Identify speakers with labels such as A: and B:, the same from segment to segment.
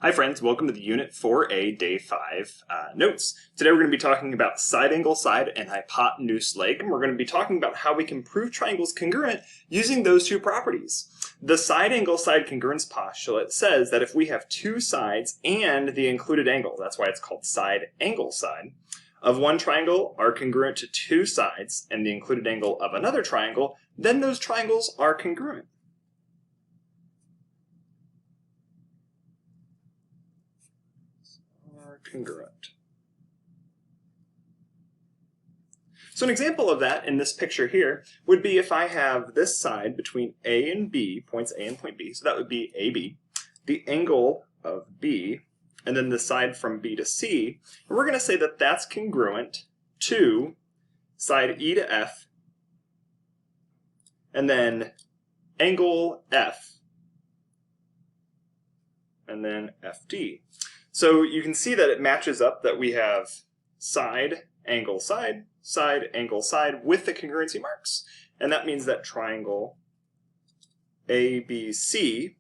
A: Hi friends, welcome to the Unit 4A Day 5 notes. Today we're going to be talking about side angle side and hypotenuse leg, and we're going to be talking about how we can prove triangles congruent using those two properties. The side angle side congruence postulate says that if we have two sides and the included angle, that's why it's called side angle side, of one triangle are congruent to two sides and the included angle of another triangle, then those triangles are congruent. Congruent. So an example of that in this picture here would be if I have this side between A and B, points A and point B, so that would be AB, the angle of B, and then the side from B to C, and we're going to say that that's congruent to side E to F, and then angle F, and then FD. So you can see that it matches up that we have side, angle, side, side, angle, side with the congruency marks. And that means that triangle ABC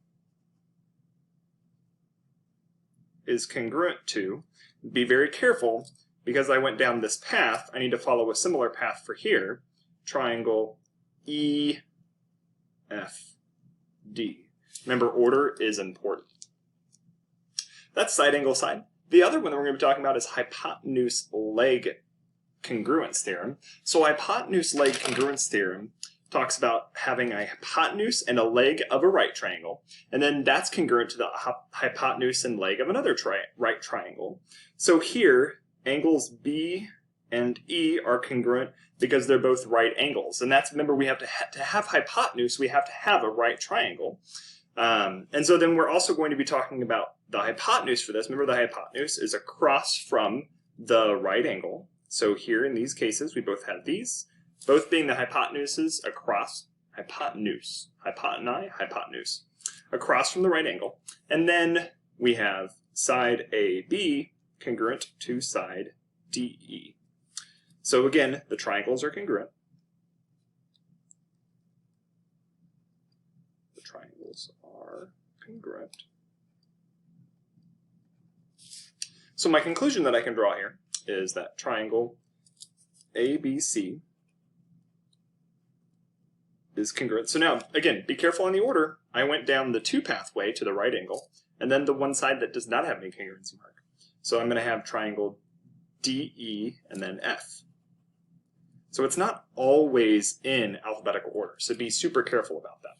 A: is congruent to, be very careful, because I went down this path, I need to follow a similar path for here, triangle EFD. Remember, order is important. That's side angle side. The other one that we're going to be talking about is hypotenuse leg congruence theorem. So hypotenuse leg congruence theorem talks about having a hypotenuse and a leg of a right triangle, and then that's congruent to the hypotenuse and leg of another right triangle. So here, angles B and E are congruent because they're both right angles, and that's, remember, we have to have hypotenuse, we have to have a right triangle. And so then we're also going to be talking about the hypotenuse for this. Remember, the hypotenuse is across from the right angle. So here in these cases, we both have these, both being the hypotenuses across, hypotenuse, across from the right angle. And then we have side AB congruent to side DE. So again, the triangles are congruent. The triangles are congruent. So my conclusion that I can draw here is that triangle ABC is congruent. So now, again, be careful on the order. I went down the two pathway to the right angle, and then the one side that does not have any congruency mark. So I'm going to have triangle DE and then F. So it's not always in alphabetical order, so be super careful about that.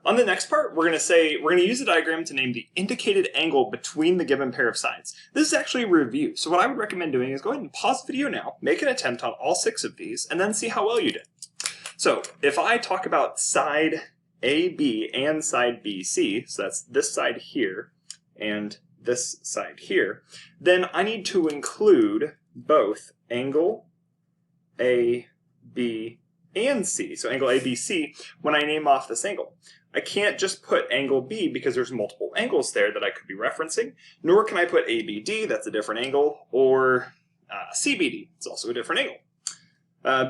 A: On the next part, we're going to use a diagram to name the indicated angle between the given pair of sides. This is actually a review, so what I would recommend doing is go ahead and pause the video now, make an attempt on all 6 of these, and then see how well you did. So if I talk about side AB and side BC, so that's this side here and this side here, then I need to include both angle A, B, and C. So angle ABC when I name off this angle. I can't just put angle B because there's multiple angles there that I could be referencing, nor can I put ABD, that's a different angle, or CBD, it's also a different angle.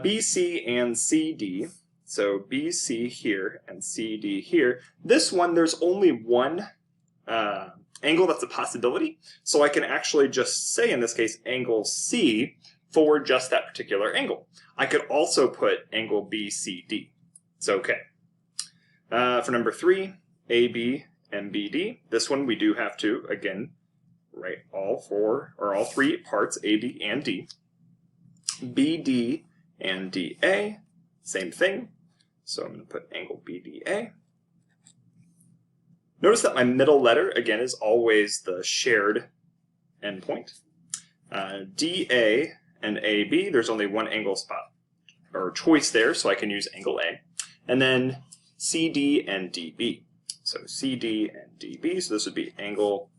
A: BC and CD, so BC here and CD here, this one there's only one angle that's a possibility, so I can actually just say in this case angle C for just that particular angle. I could also put angle BCD. It's okay. For number 3, AB and BD, this one we do have to, again, write all 3 parts, AD and D. BD and DA, same thing. So I'm going to put angle BDA. Notice that my middle letter, again, is always the shared endpoint. DA and AB, there's only one angle spot or choice there, so I can use angle A. And then CD and DB. So CD and DB, so this would be angle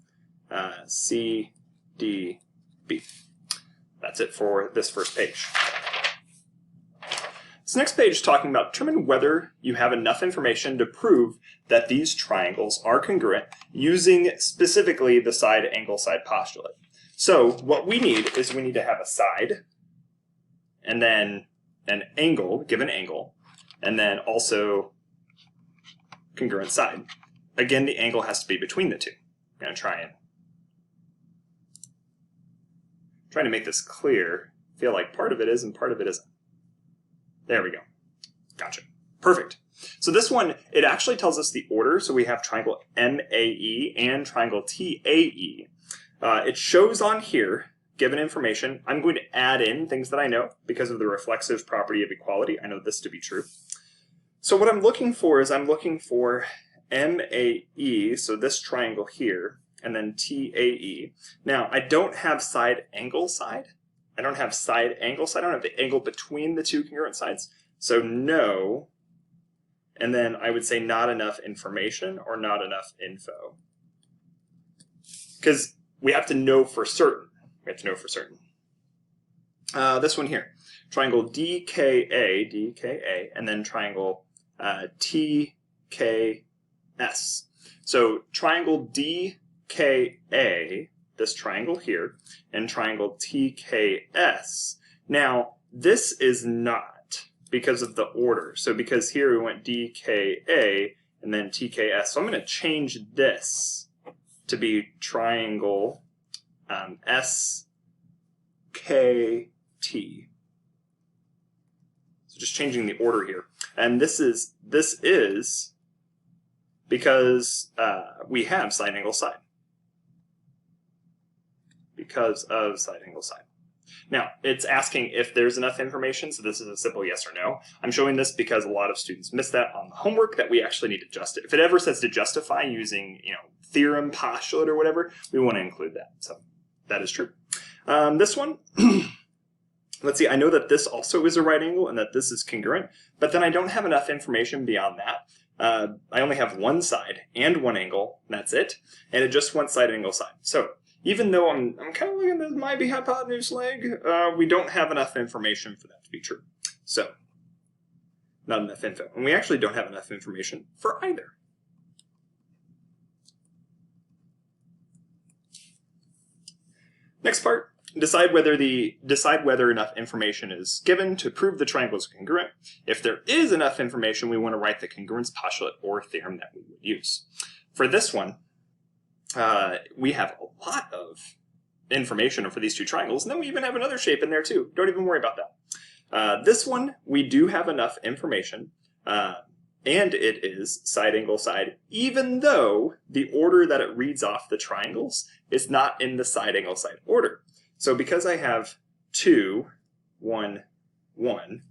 A: CDB. That's it for this first page. This next page is talking about determine whether you have enough information to prove that these triangles are congruent using specifically the side angle side postulate. So what we need is we need to have a side and then an angle, given angle, and then also congruent side. Again, the angle has to be between the two. I'm going to trying to make this clear. I feel like part of it is and part of it isn't. There we go. Gotcha. Perfect. So this one, it actually tells us the order. So we have triangle MAE and triangle TAE. It shows on here, given information. I'm going to add in things that I know because of the reflexive property of equality. I know this to be true. So what I'm looking for is I'm looking for MAE, so this triangle here, and then TAE. Now, I don't have side angle side. I don't have side angle side. I don't have the angle between the two congruent sides. So no, and then I would say not enough information or not enough info. Because we have to know for certain. We have to know for certain. This one here, triangle DKA, and then triangle TKS. So triangle DKA, this triangle here, and triangle TKS. Now, this is not because of the order. So because here we went DKA and then TKS. So I'm going to change this to be triangle SKT. So just changing the order here. And this is because we have side angle side. Because of side angle side. Now, it's asking if there's enough information, so this is a simple yes or no. I'm showing this because a lot of students miss that on the homework, that we actually need to adjust it. If it ever says to justify using, theorem, postulate, or whatever, we want to include that. So that is true. This one, let's see, I know that this also is a right angle and that this is congruent, but then I don't have enough information beyond that. I only have one side and one angle, and that's it. And it just wants side angle side. So even though I'm kind of looking at my hypotenuse leg, we don't have enough information for that to be true. So, not enough info. And we actually don't have enough information for either. Next part, decide whether enough information is given to prove the triangle is congruent. If there is enough information, we want to write the congruence postulate or theorem that we would use. For this one, we have a lot of information for these two triangles, and then we even have another shape in there too. Don't even worry about that. This one, we do have enough information, and it is side angle side, even though the order that it reads off the triangles is not in the side angle side order. So because I have 2, 1, 1,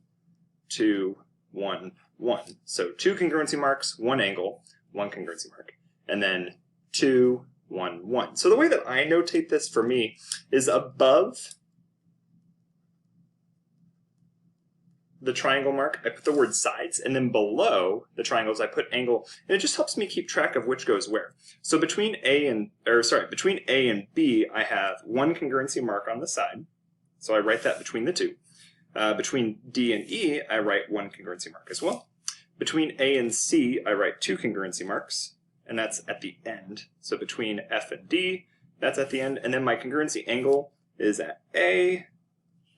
A: 2, 1, 1. So 2 congruency marks, 1 angle, 1 congruency mark, and then 2, 1, 1. So the way that I notate this for me is above the triangle mark, I put the word sides, and then below the triangles, I put angle, and it just helps me keep track of which goes where. So between A and B, I have 1 congruency mark on the side, so I write that between the two. Between D and E, I write 1 congruency mark as well. Between A and C, I write 2 congruency marks, and that's at the end. So between F and D, that's at the end, and then my congruency angle is at A,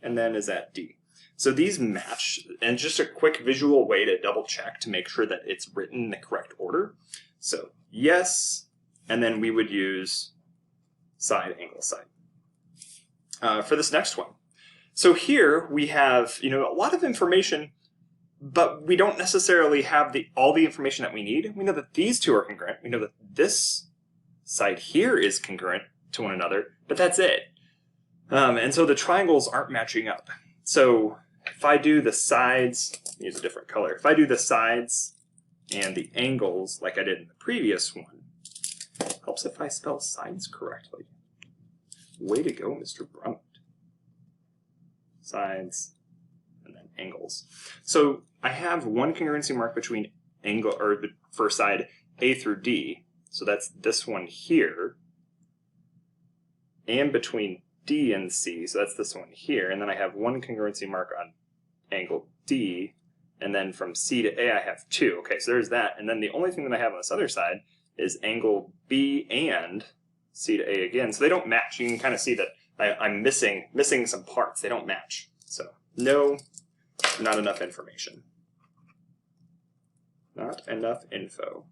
A: and then is at D. So these match, and just a quick visual way to double check to make sure that it's written in the correct order. So yes, and then we would use side angle side. For this next one. So here we have, a lot of information, but we don't necessarily have all the information that we need. We know that these two are congruent. We know that this side here is congruent to one another, but that's it. And so the triangles aren't matching up. So if I do the sides, use a different color. If I do the sides and the angles like I did in the previous one, helps if I spell sides correctly. Way to go, Mr. Brunt. Sides and then angles. So I have 1 congruency mark between angle, or for side A through D. So that's this one here. And between D and C, so that's this one here, and then I have 1 congruency mark on angle D, and then from C to A I have 2. Okay, so there's that, and then the only thing that I have on this other side is angle B and C to A again, so they don't match. You can kind of see that I'm missing some parts. They don't match. So no, not enough information. Not enough info.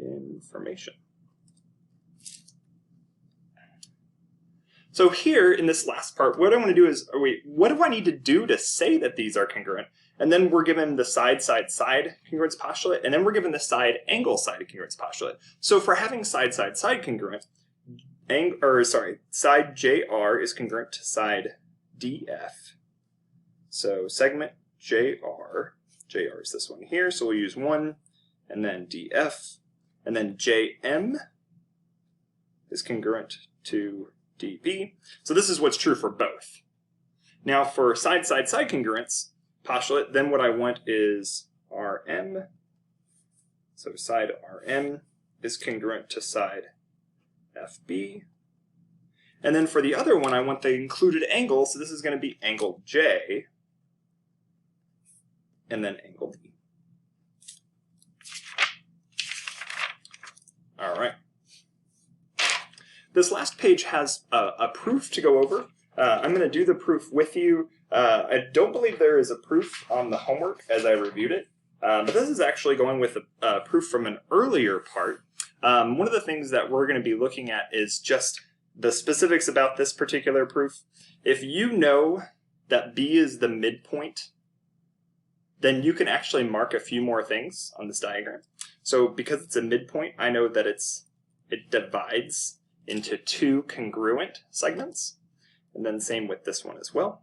A: information. So here in this last part, what I want to do is, what do I need to do to say that these are congruent? And then we're given the side congruence postulate, and then we're given the side congruence postulate. So for having side congruent, side JR is congruent to side DF. So segment JR is this one here, so we'll use 1, and then DF, and then JM is congruent to DB. So this is what's true for both. Now for side congruence postulate, then what I want is RM. So side RM is congruent to side FB. And then for the other one, I want the included angle, so this is going to be angle J, and then angle B. All right. This last page has a proof to go over. I'm going to do the proof with you. I don't believe there is a proof on the homework as I reviewed it, but this is actually going with a proof from an earlier part. One of the things that we're going to be looking at is just the specifics about this particular proof. If you know that B is the midpoint, then you can actually mark a few more things on this diagram. So because it's a midpoint, I know that it divides into 2 congruent segments, and then same with this one as well.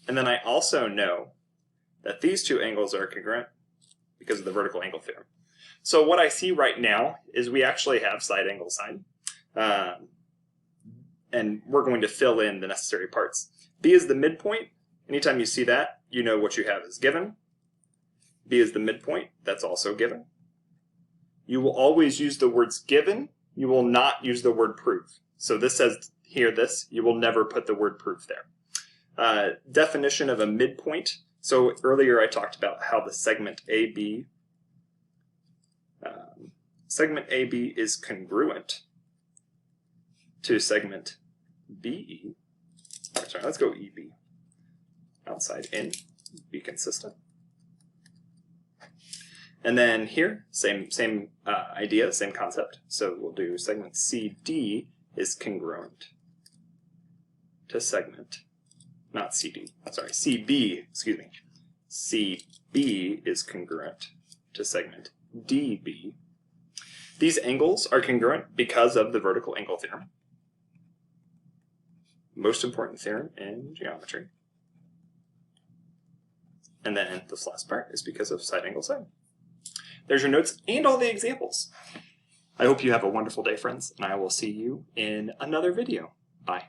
A: And then I also know that these 2 angles are congruent because of the vertical angle theorem. So what I see right now is we actually have side angle sine, and we're going to fill in the necessary parts. B is the midpoint. Anytime you see that, you know what you have is given. B is the midpoint. That's also given. You will always use the words given. You will not use the word prove. So this says here this. You will never put the word prove there. Definition of a midpoint. So earlier I talked about how the segment AB is congruent to segment BE. Sorry, let's go EB. Outside in, be consistent. And then here, same idea, same concept. So we'll do segment CD is congruent to segment, not CD, sorry, CB, excuse me. CB is congruent to segment DB. These angles are congruent because of the vertical angle theorem. Most important theorem in geometry. And then this last part is because of side angle sine. There's your notes and all the examples. I hope you have a wonderful day, friends, and I will see you in another video. Bye.